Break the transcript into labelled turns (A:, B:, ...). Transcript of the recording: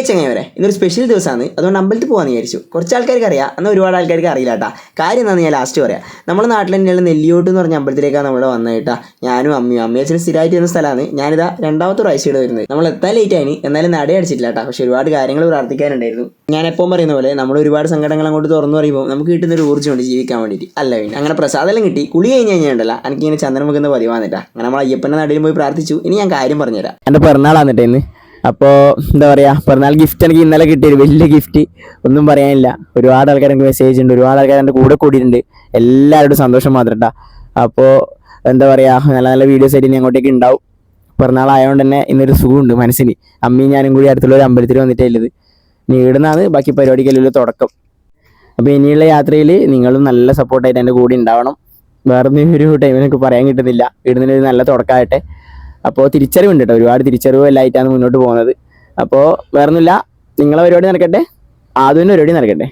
A: ചങ്ങായി വരെ ഇതൊരു സ്പെഷ്യൽ ദിവസമാണ്, അതുകൊണ്ട് അമ്പലത്തിൽ പോകാമെന്ന് വിചാരിച്ചു. കുറച്ച് ആൾക്കാർക്ക് അറിയാം, എന്നാൽ ഒരുപാട് ആൾക്കാർക്ക് അറിയില്ല കേട്ടാ. കാര്യം എന്താണെന്ന് ഞാൻ ലാസ്റ്റ് പറയാം. നമ്മുടെ നാട്ടിൽ തന്നെയുള്ള നെല്ലിയോട്ട് എന്ന് പറഞ്ഞ അമ്പലത്തിലേക്കാണ് നമ്മൾ വന്നത് കേട്ടാ. ഞാനും അമ്മയച്ഛനും സ്ഥിരമായിട്ട് വരുന്ന സ്ഥലമാണ്. ഞാനിതാ രണ്ടാമത്തെ പ്രാവശ്യം വരുന്നത്. നമ്മൾ എത്താൻ ലേറ്റ് ആയി, എന്നാലും നട അടിച്ചിട്ടില്ല കേട്ടാ. പക്ഷേ ഒരുപാട് കാര്യങ്ങൾ പ്രാർത്ഥിക്കാനുണ്ടായിരുന്നു. ഞാൻ എപ്പോൾ പറയുന്ന പോലെ നമ്മൾ ഒരുപാട് സങ്കടങ്ങൾ അങ്ങോട്ട് തുറന്നു പറയുമ്പോൾ നമുക്ക് കിട്ടുന്ന ഒരു ഊർജ്ജമുണ്ട് ജീവിക്കാൻ വേണ്ടിയിട്ട്. അല്ല പിന്നെ അങ്ങനെ പ്രസാദം കിട്ടി. കുളി കഴിഞ്ഞ് കഴിഞ്ഞാൽ എനിക്കിങ്ങനെ ചന്ദനം വെക്കുന്ന പതിവാന്നിട്ടാ. അങ്ങനെ നമ്മൾ അയ്യപ്പൻ്റെ നടിയിൽ പോയി പ്രാർത്ഥിച്ചു. ഇനി ഞാൻ കാര്യം പറഞ്ഞുതരാം. എൻ്റെ പിറന്നാളാന്നിട്ടേ ഇന്ന്. അപ്പോൾ എന്താ പറയുക, പിറന്നാൾ ഗിഫ്റ്റ് എനിക്ക് ഇന്നലെ കിട്ടിയൊരു വലിയ ഗിഫ്റ്റ്, ഒന്നും പറയാനില്ല. ഒരുപാട് ആൾക്കാർ എനിക്ക് മെസ്സേജ് ഉണ്ട്, ഒരുപാട് ആൾക്കാർ എൻ്റെ കൂടെ കൂടിയിട്ടുണ്ട്. എല്ലാവരോടും സന്തോഷം മാത്രം കേട്ടോ. അപ്പോൾ എന്താ പറയുക, നല്ല നല്ല വീഡിയോസ് ആയിട്ട് ഇനി അങ്ങോട്ടേക്ക് ഉണ്ടാവും. പിറന്നാളായതുകൊണ്ട് തന്നെ ഇന്നൊരു സുഖമുണ്ട് മനസ്സിന്. അമ്മയും ഞാനും കൂടി അടുത്തുള്ള ഒരു അമ്പലത്തിൽ വന്നിട്ടുള്ളത്. ഇനി ഇവിടുന്നാണ് ബാക്കി പരിപാടിക്കെല്ലാം തുടക്കം. അപ്പോൾ ഇനിയുള്ള യാത്രയിൽ നിങ്ങളും നല്ല സപ്പോർട്ടായിട്ട് എൻ്റെ കൂടെ ഉണ്ടാവണം. വേറൊന്നും ഒരു ടൈമിൽ എനിക്ക് പറയാൻ കിട്ടുന്നില്ല. ഇടുന്നതിന് നല്ല തുടക്കമാകട്ടെ. അപ്പോൾ തിരിച്ചറിവുണ്ട് കേട്ടോ, ഒരുപാട് തിരിച്ചറിവ് എല്ലായിട്ടാണ് മുന്നോട്ട് പോകുന്നത്. അപ്പോൾ വേറൊന്നുമില്ല, നിങ്ങളെ പരിപാടി നടക്കട്ടെ, ആദ്യം പരിപാടി നടക്കട്ടെ.